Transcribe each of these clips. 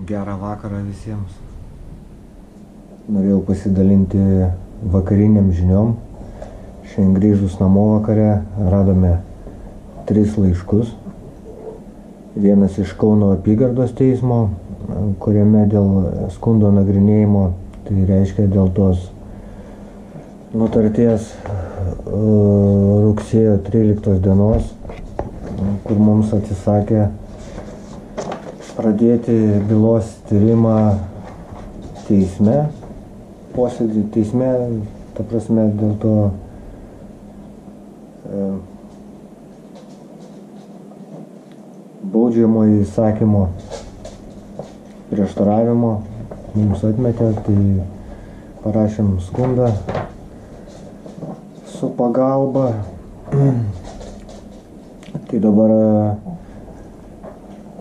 Gerą vakarą visiems. Norėjau pasidalinti vakariniam žiniom. Šiandien grįžus namo vakare radome 3 laiškus. Vienas iš Kauno apygardos teismo, kuriame dėl skundo nagrinėjimo, tai reiškia dėl tos nutarties rugsėjo 13 dienos, kur mums atsisakė pradėti bylos tyrimą teisme, posėdį teisme, ta prasme dėl to baudžiamojo įsakymo prieštaravimo mums atmetė, tai parašėm skundą su pagalba. Tai dabar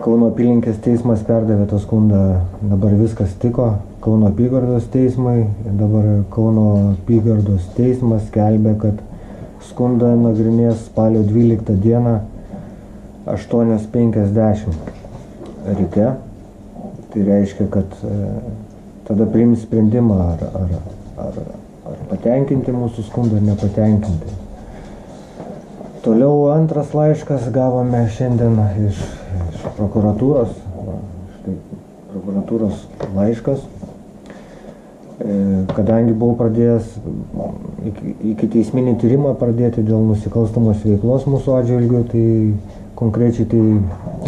Kauno apylinkės teismas perdavė tą skundą, dabar viskas tiko Kauno apygardos teismui ir dabar Kauno apygardos teismas skelbia, kad skundą nagrinės spalio 12 dieną 8:50 ryte. Tai reiškia, kad tada priims sprendimą, ar patenkinti mūsų skundą ar nepatenkinti. Toliau antras laiškas gavome šiandien iš prokuratūros, štai prokuratūros laiškas, kadangi buvau pradėjęs iki teisminį tyrimą pradėti dėl nusikalstamos veiklos mūsų atžvilgių, tai konkrečiai tai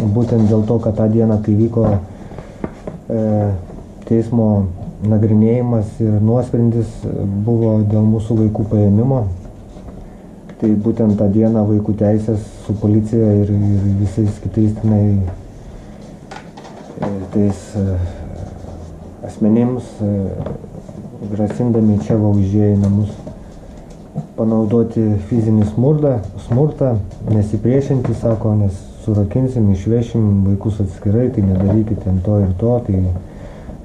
būtent dėl to, kad tą dieną, kai vyko teismo nagrinėjimas ir nuosprendis buvo dėl mūsų vaikų paėmimo. Tai būtent tą dieną vaikų teisės su policija ir visais kitais tais asmenims grasindami čia užėjo į namus panaudoti fizinį smurtą, nesipriešinti, sako, nes surakinsim, išvešim vaikus atskirai, tai nedarykite ten to ir to, tai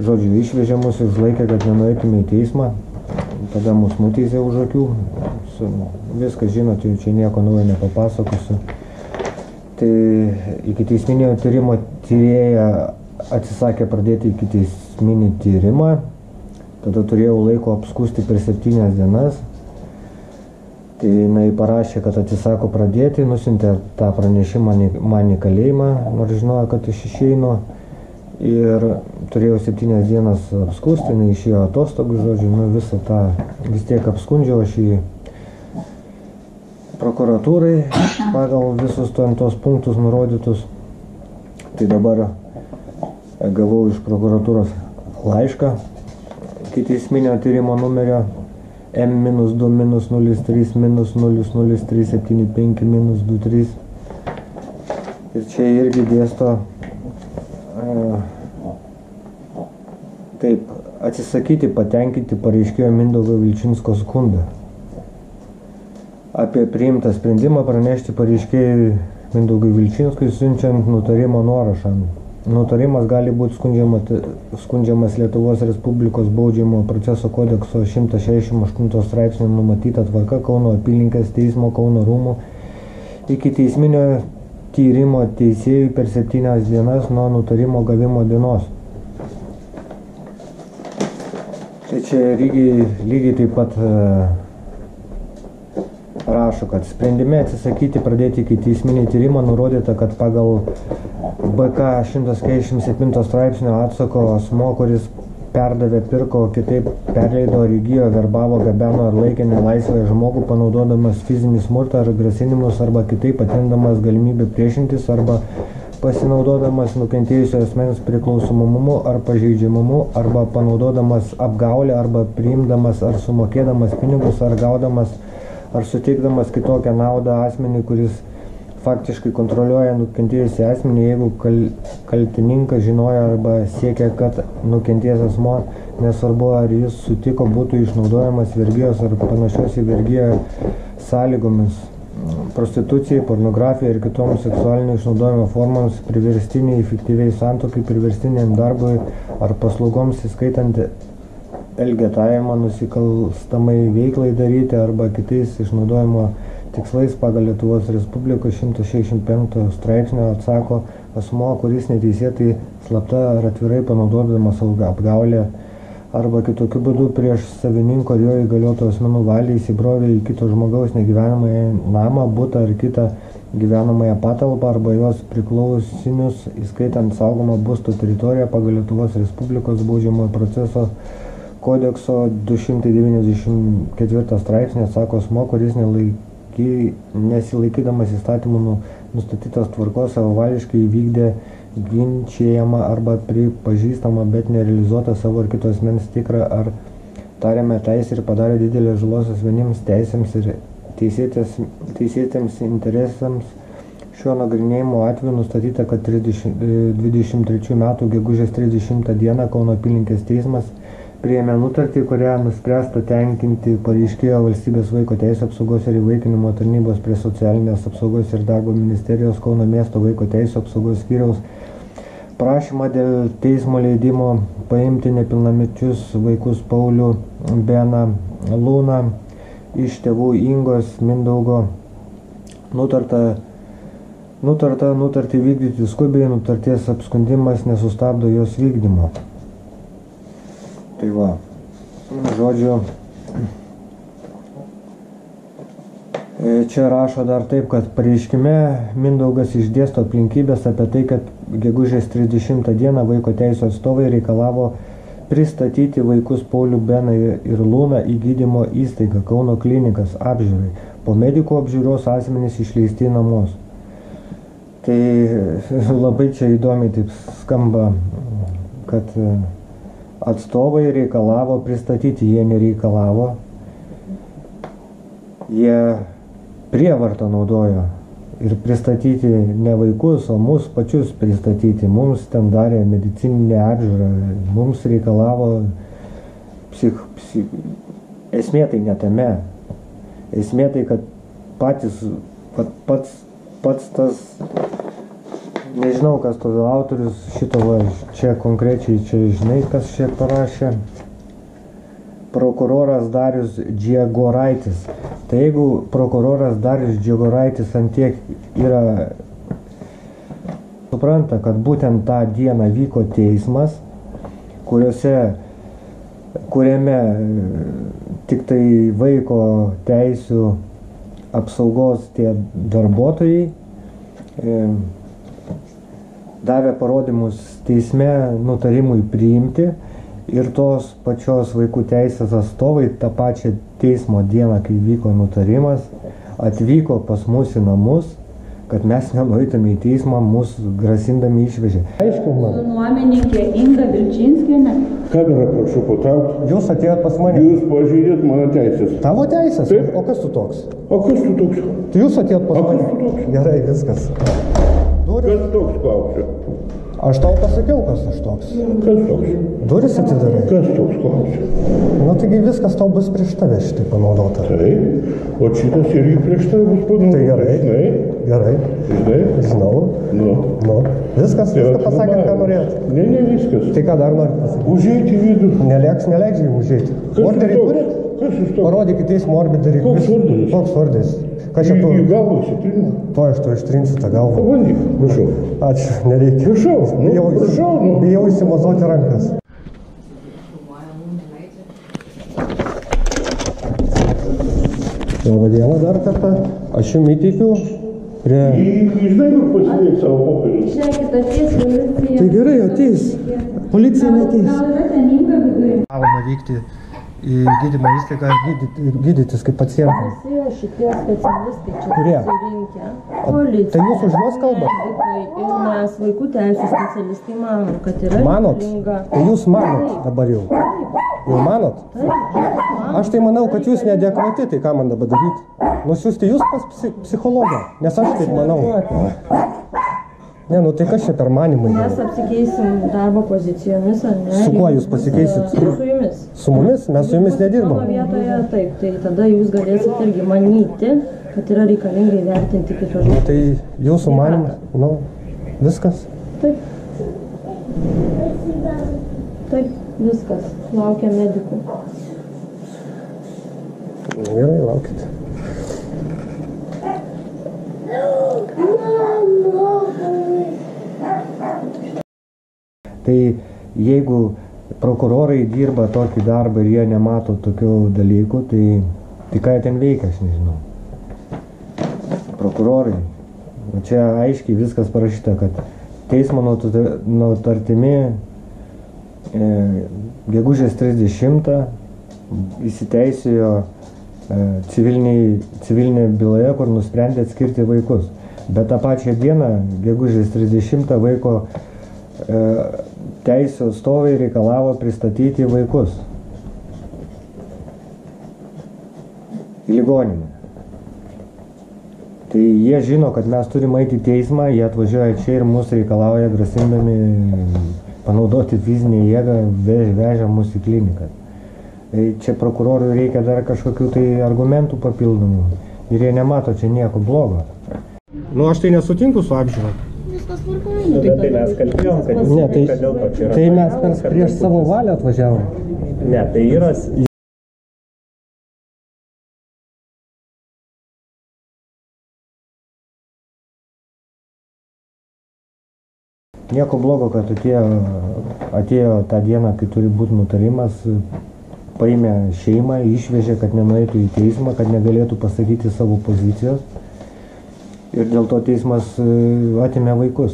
žodžiu išvežė mus ir užlaikė, kad nenueitume į teismą, tada mus nuteisė už akių. Viską žinot, jau čia nieko naujo nepapasakosiu. Tai iki teisminio tyrimo tyrėja atsisakė pradėti iki teisminį tyrimą. Tada turėjau laiko apskūsti per 7 dienas. Tai jinai parašė, kad atsisako pradėti, nusintė tą pranešimą man į kalėjimą, nors žinojo, kad aš išeinu. Ir turėjau 7 dienas apskūsti, jinai išėjo atostogų, žodžiu, visą tą vis tiek apskundžiau aš į prokuratūrai pagal visus tos punktus nurodytus. Tai dabar gavau iš prokuratūros laišką iki teisminio tyrimo numerio M-2-03-00375-23. Ir čia irgi dėsto taip, atsisakyti patenkinti pareiškėjo Mindaugo Vilčinsko skundą. Apie priimtą sprendimą pranešti pareiškėjui Mindaugui Vilčinskui siunčiant nutarimo nuorašą. Nutarimas gali būti skundžiamas Lietuvos Respublikos baudžiamo proceso kodekso 168 straipsnio numatyta tvarka Kauno apylinkės teismo Kauno rūmų iki teisminio tyrimo teisėjui per 7 dienas nuo nutarimo gavimo dienos. Tai čia lygiai taip pat rašo, kad sprendime atsisakyti pradėti iki teisminį tyrimą nurodyta, kad pagal BK 147 straipsnio atsako asmuo, kuris perdavė, pirko, kitaip perleido, įgijo, verbavo, gabeno ar laikė nelaisvėje žmogų, panaudodamas fizinį smurtą ar grasinimus arba kitaip atimdamas galimybę priešintis arba pasinaudodamas nukentėjusio asmens priklausomumu ar pažeidžiamumu arba panaudodamas apgaulę arba priimdamas ar sumokėdamas pinigus ar gaudamas ar suteikdamas kitokią naudą asmenį, kuris faktiškai kontroliuoja nukentėjusį asmenį, jeigu kaltininkas žinojo arba siekia, kad nukentėjęs asmuo, nesvarbu ar jis sutiko, būtų išnaudojamas vergijos ar panašios į vergiją sąlygomis, prostitucijai, pornografijai ir kitoms seksualinio išnaudojimo formoms, priverstiniai, fiktyviai santuokai, priverstiniam darbui ar paslaugoms, įskaitant elgetavimą, nusikalstamai veiklai daryti arba kitais išnaudojimo tikslais pagal Lietuvos Respublikos 165 straipsnio atsako asmuo, kuris neteisėtai slapta ar atvirai panaudodamas apgaulę arba kitokiu būdu prieš savininko ir jo įgaliotų asmenų valią įsibrovė į kito žmogaus negyvenamąjį namą, butą ar kitą gyvenamąją patalpą arba jos priklausinius, įskaitant saugomą būsto teritoriją pagal Lietuvos Respublikos baudžiamojo proceso kodekso 294 straipsnį, atsako asmuo, kuris nesilaikydamas įstatymų nustatytos tvarkos savavališkai įvykdė ginčiamą arba pripažįstamą, bet nerealizuotą savo ar kito asmens tikrą ar tariamą teisę ir padarė didelę žalos asmenims teisėms ir teisėtiems interesams. Šiuo nagrinėjimo atveju nustatyta, kad 23 metų gegužės 30 dieną Kauno apylinkės teismas priėmė nutartį, kurią nuspręsta tenkinti pareiškėjo Valstybės vaiko teisių apsaugos ir įvaikinimo tarnybos prie Socialinės apsaugos ir darbo ministerijos Kauno miesto vaiko teisių apsaugos skyriaus prašymą dėl teismo leidimo paimti nepilnamečius vaikus Paulių, Beną, Lūną iš tėvų Ingos, Mindaugo. Nutartį vykdyti skubiai, nutarties apskundimas nesustabdo jos vykdymo. Tai va, žodžiu, čia rašo dar taip, kad pareiškime Mindaugas išdėsto aplinkybės apie tai, kad gegužės 30 dieną vaiko teisių atstovai reikalavo pristatyti vaikus Paulių, Beną ir Lūną į gydymo įstaigą Kauno klinikas apžiūrai. Po medikų apžiūros asmenys išleisti į namus. Tai labai čia įdomiai taip skamba, kad atstovai reikalavo pristatyti, jie nereikalavo, jie prievartą naudojo ir pristatyti ne vaikus, o mus pačius pristatyti. Mums ten darė medicininę apžiūrą, mums reikalavo esmė tai ne tame. Esmė tai, kad pats tas, nežinau, kas to autorius šito va, čia konkrečiai, čia žinai, kas čia parašė, prokuroras Darius Džiegoraitis. Tai jeigu prokuroras Darius Džiegoraitis antiek yra, supranta, kad būtent tą dieną vyko teismas, kuriame tik tai vaiko teisių apsaugos tie darbuotojai davė parodymus teisme nutarimui priimti ir tos pačios vaikų teisės atstovai tą pačią teismo dieną, kai vyko nutarimas, atvyko pas mus į namus, kad mes nenueitume į teismą, mus grasindami išvežė. Aišku, man. Su nuomininkė Inga Vilčinskienė. Kamerą prašau patraukti. Jūs atėjot pas mane. Jūs pažeidėt mano teisės. Tavo teisės? Taip. O kas tu toks? O kas tu toks? Tai jūs atėjot pas mane. O kas tu toks? Gerai, viskas. Kas toks, klausiu? Aš tau pasakiau, kas aš toks. Kas toks? Duris atidarai. Kas toks, klausiu? Na, taigi viskas tau bus prieš tave šitai panaudota. Taip, o šitas irgi prieš tave bus panaudota. Tai gerai. Žinai? Gerai. Žinai? Žinau. Nu. Viskas pasakėt, ką norėjot. Ne, viskas. Tai ką dar norit pasakyti? Užeiti į vidų. Neleidžia jums užeiti. Orderį turit? Kas jūs toks? Parodykit teismo orderį. Koks orderis? Koks orderis? Ką čia tu? Į galvą įsitrinau. To aš tu ištrinsiu tą galvą. Pabandyk, prašau. Ačiū, nereikia. Prašau. Bijau įsimazoti rankas. Labą dieną dar kartą. Aš jums įteikiu prie... Žinai, kur pasidėk savo popierius. Žiūrėkit, ateis policija. Tai gerai, ateis. Policija neateis. Gal yra ten Inga viduje? Galima vykti į gydymo įstaigą gydytis kaip pacientai. Visi šitie specialistai čia Kurie? susirinkę. Policija. Tai jūs už juos kalbat? Ir mes vaikų teisų specialistai manom, kad yra Manot? reikalinga. Tai jūs manot dabar jau? Jau manot? Aš tai manau, kad jūs neadekvati, tai ką man dabar daryti? Nusiųsti jūs pas psichologą, nes aš taip manau. Ne, nu tai kas čia per manimai? Mes apsikeisim darbo pozicijomis, ar ne? Su kuo jūs pasikeisit? Su jumis. Su mumis? Mes su jumis nedirbam. Mano vietoje taip, tai tada jūs galėsite irgi manyti, kad yra reikalinga įvertinti kito Nu žmogaus. tai jūsų manimas, nu, viskas. Taip. Taip, viskas. Laukia medikų. Gerai, laukit. Tai jeigu prokurorai dirba tokį darbą ir jie nemato tokių dalykų, tai ką jie ten veikia, aš nežinau. Prokurorai. Čia aiškiai viskas parašyta, kad teismo nutartimi gegužės 30 įsiteisėjo civilinė byloje, kur nusprendė atskirti vaikus. Bet tą pačią dieną, gegužės 30 vaiko teisių atstovai reikalavo pristatyti vaikus į ligoninę. Tai jie žino, kad mes turime eiti į teismą, jie atvažiuoja čia ir mus reikalauja, grasindami panaudoti fizinę jėgą, vežia mus į kliniką. Tai čia prokurorui reikia dar kažkokių tai argumentų papildomų ir jie nemato čia nieko blogo. Nu, aš tai nesutinku su apžiūra. Viskas tvarkoja. Tai mes kalbėjom, kad Ne, dėl to čia yra. tai mes prieš savo valią atvažiavom. Ne, tai yra. Nieko blogo, kad atėjo tą dieną, kai turi būti nutarimas, paėmė šeimą, išvežė, kad nenueitų į teismą, kad negalėtų pasakyti savo pozicijos. Ir dėl to teismas atėmė vaikus.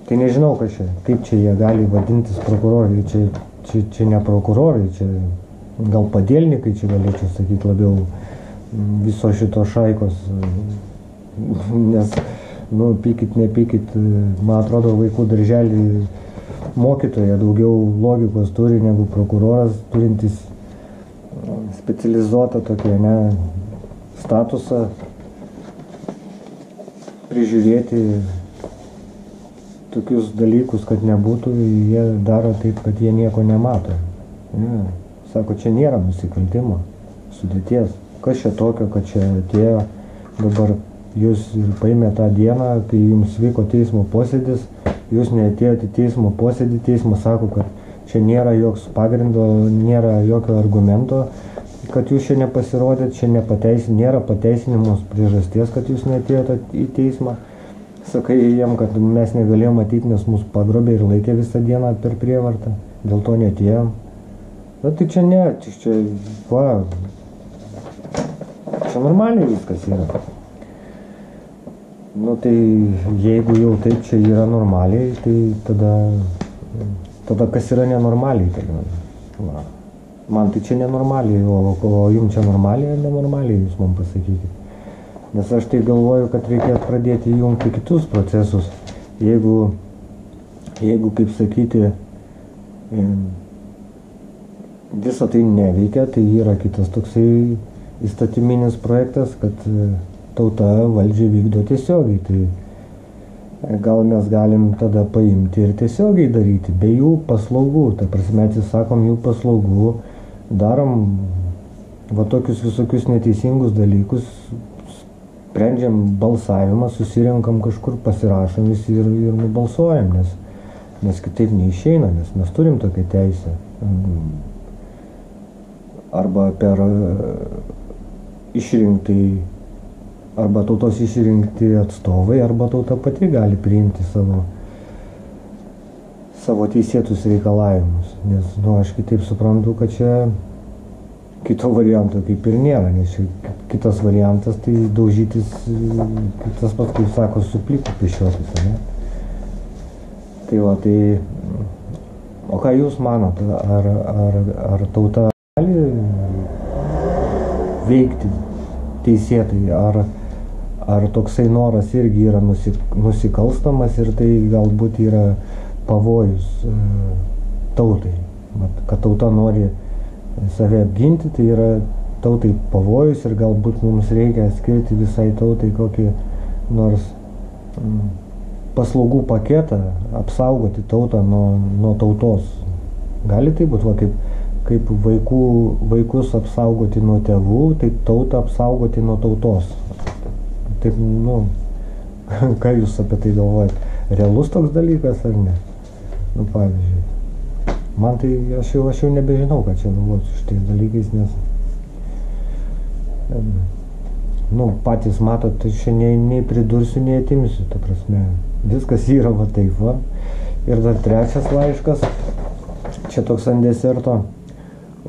Tai nežinau, kaip čia jie gali vadintis prokurorai. Čia ne prokurorai, čia gal padėlnikai, čia galėčiau sakyti labiau viso šito šaikos. Nes, nu, pykit, nepykit, man atrodo, vaikų darželį mokytoja daugiau logikos turi negu prokuroras, turintis specializuotą tokią, statusą prižiūrėti tokius dalykus, kad nebūtų, jie daro taip, kad jie nieko nemato. Ne. Sako, čia nėra nusikaltimo sudėties. Kas čia tokio, kad čia atėjo dabar jūs ir paėmė tą dieną, kai jums vyko teismo posėdis, jūs neatėjote į teismo posėdį, teismas sako, kad čia nėra joks pagrindo, nėra jokio argumento, kad jūs čia nepasirodėt, čia nėra pateisinimos priežasties, kad jūs neatėjote į teismą. Sakai jiem, kad mes negalėjom matyti, nes mus pagrobė ir laikė visą dieną per prievartą, dėl to neatėjom. Na tai čia ne, čia normaliai viskas yra. Nu tai jeigu jau taip čia yra normaliai, tai tada kas yra nenormaliai, tai man tai čia nenormaliai, o jums čia normaliai ar nenormaliai, jūs man pasakykite. Nes aš tai galvoju, kad reikia pradėti jungti kitus procesus. Jeigu kaip sakyti, viso tai neveikia, tai yra kitas toksai įstatyminis projektas, kad tauta valdžią vykdo tiesiogiai. Tai gal mes galim tada paimti ir tiesiogiai daryti, be jų paslaugų. Ta prasme, atsisakom jų paslaugų, darom va tokius visokius neteisingus dalykus, sprendžiam balsavimą, susirenkam kažkur, pasirašom visi ir nubalsuojam, nes kitaip neišeina, nes mes turim tokią teisę. Arba per išrinktai, arba tautos išrinkti atstovai, arba tauta pati gali priimti savo teisėtus reikalavimus. Nes, aš kitaip suprantu, kad čia kito varianto kaip ir nėra, nes kitas variantas tai daužytis, tas pats, kaip sako, su pliku pešiotis, ne? Tai va, o ką jūs manot, ar tauta gali veikti teisėtai, ar toksai noras irgi yra nusikalstamas ir tai galbūt yra pavojus tautai, kad tauta nori save apginti, tai yra tautai pavojus ir galbūt mums reikia skirti visai tautai kokį nors paslaugų paketą, apsaugoti tautą nuo tautos. Gali tai būti, kaip vaikus apsaugoti nuo tėvų, taip tautą apsaugoti nuo tautos. Taip, ką jūs apie tai galvojat? Realus toks dalykas ar ne? Pavyzdžiui. Man tai, aš jau nebežinau, ką čia galvoti su šitais dalykais, nes patys matot, tai čia nei pridursiu, nei atimsiu, ta prasme. viskas yra va taip va. Ir dar trečias laiškas, čia toks ant deserto,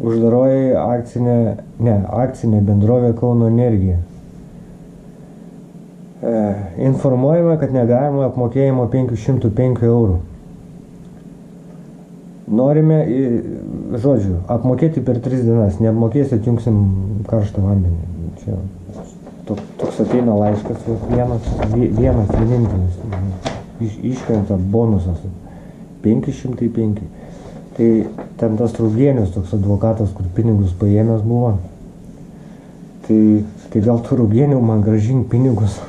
uždaroji akcinė bendrovė Kauno Energija. Informuojame, kad negalima apmokėjimo 505 eurų. Norime, žodžiu, apmokėti per 3 dienas, neapmokėsit, jungsim karštą vandenį. Čia toks ateina laiškas, vienas vienintelis, iškrenta bonusas, 505. Tai ten tas Rugėnius, toks advokatas, kur pinigus paėmęs buvo, tai gal tu Rugėnių man grąžink pinigus,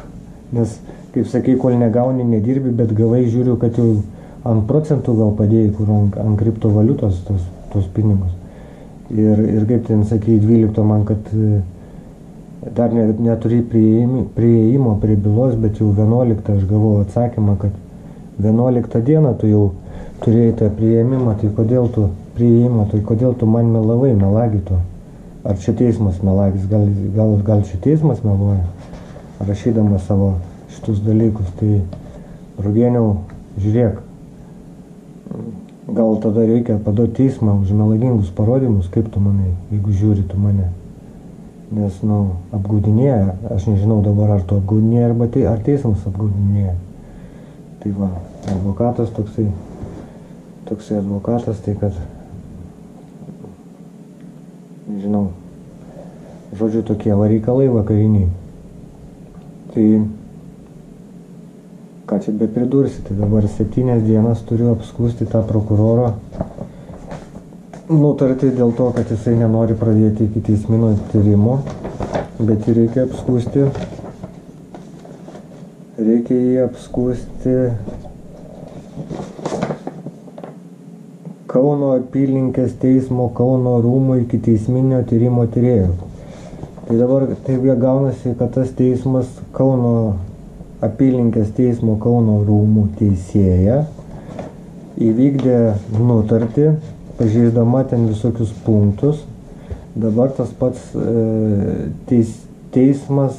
nes, kaip sakai, kol negauni, nedirbi, bet gavai, žiūriu, kad jau ant procentų gal padėjai, kur ant kriptovaliutos tos pinigus. Ir kaip ten sakei, 12 man, kad dar neturi prieimo prie bylos, bet jau 11 aš gavau atsakymą, kad 11 dieną tu jau turėjai tą prieimimą, tai kodėl tu prieimą, tai kodėl tu man melavai, melagi tu. Ar čia teismas melagis, gal čia teismas meluoja, rašydamas savo šitus dalykus. Tai Rugėniau, žiūrėk, gal tada reikia paduoti teismą už melagingus parodymus, kaip tu manai, jeigu žiūri tu mane. Nes, apgaudinėja, aš nežinau dabar, ar tu apgaudinėja, ar teismas apgaudinėja. Tai va, advokatas toksai advokatas, tai kad, nežinau, žodžiu, tokie reikalai vakariniai. Tai, ką čia be pridursi, tai dabar 7 dienas turiu apskūsti tą prokuroro nutartį dėl to, kad jisai nenori pradėti ikiteisminio tyrimo, bet jį reikia apskūsti. Reikia jį apskūsti Kauno apylinkės teismo Kauno rūmų ikiteisminio tyrimo tyrėjų. Tai dabar taip gaunasi, kad tas teismas Kauno apylinkės teismo Kauno rūmų teisėja įvykdė nutartį, pažeisdama ten visokius punktus. Dabar tas pats teismas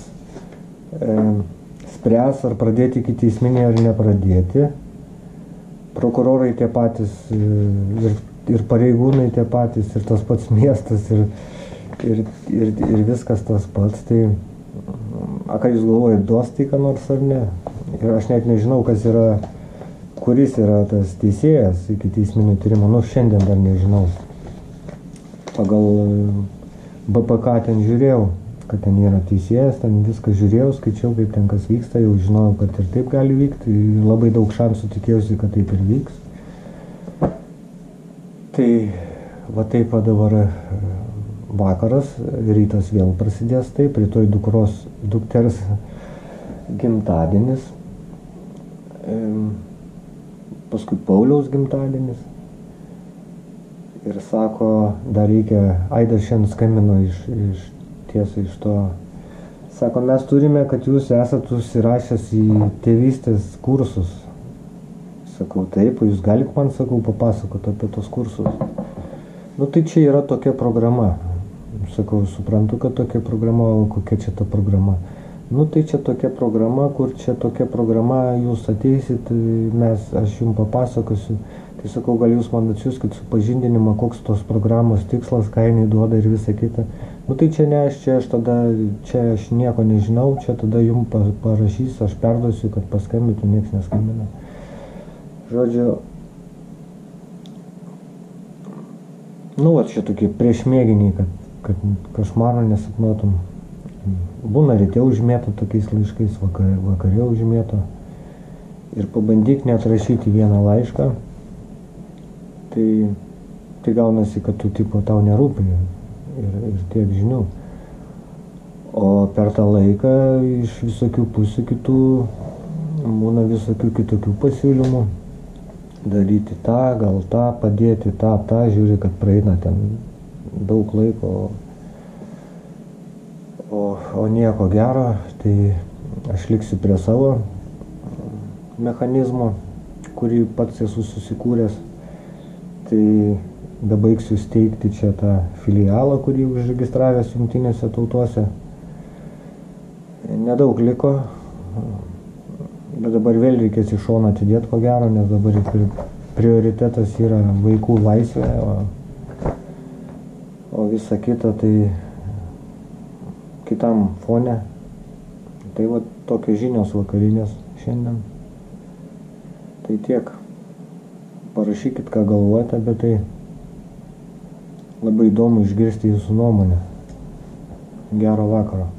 spręs, ar pradėti ikiteisminį ar nepradėti. Prokurorai tie patys ir pareigūnai tie patys, ir tas pats miestas, ir viskas tas pats. Tai, ką jūs galvojate, duos tai ką nors ar ne? Ir aš net nežinau, kuris yra tas teisėjas ikiteisminio tyrimo. Šiandien dar nežinau. Pagal BPK ten žiūrėjau, kad ten yra teisėjas, ten viską žiūrėjau, skaičiau, kaip ten kas vyksta, jau žinojau, kad ir taip gali vykti, labai daug šansų tikėjausi, kad taip ir vyks. Tai va taip dabar vakaras, rytas vėl prasidės taip, rytoj dukters gimtadienis, paskui Pauliaus gimtadienis. Ir sako, dar reikia, Aidas šiandien skambino tiesiai iš to. Sako, mes turime, kad jūs esat užsirašęs į tėvystės kursus. Sakau, taip, jūs galite man, papasakoti apie tos kursus. Tai čia yra tokia programa. Sakau, suprantu, kad tokia programa, o kokia čia ta programa. Tai čia tokia programa, jūs ateisit, aš jums papasakosiu. Tai sakau, gal jūs man atsiųskit supažindinimą, koks tos programos tikslas, ką jinai duoda ir visa kita. Tai čia ne aš, aš nieko nežinau, čia tada jums parašysiu, aš perduosiu, kad paskambintų, nieks neskambina. Žodžiu, čia tokie priešmėginiai, kad košmaro nesapnuotum. Būna ryte užmėto tokiais laiškais, vakare užmėto. Ir pabandyk net rašyti vieną laišką, tai gaunasi, kad tau nerūpi ir tiek žinių. O per tą laiką iš visokių pusių kitų būna visokių kitokių pasiūlymų. Daryti tą, gal tą, padėti tą, žiūri, kad praeina ten daug laiko, o nieko gero, tai aš liksiu prie savo mechanizmo, kurį pats esu susikūręs. Tai bebaigsiu steigti čia tą filialą, kurį užregistravęs Jungtinėse tautose. Nedaug liko, Bet dabar vėl reikės į šoną atidėti, ko gero, nes dabar prioritetas yra vaikų laisvė, o visa kita tai kitam fone. Tai va tokios žinios vakarinės šiandien. Tai tiek. Parašykit, ką galvojate apie tai. Labai įdomu išgirsti jūsų nuomonę. Gero vakaro.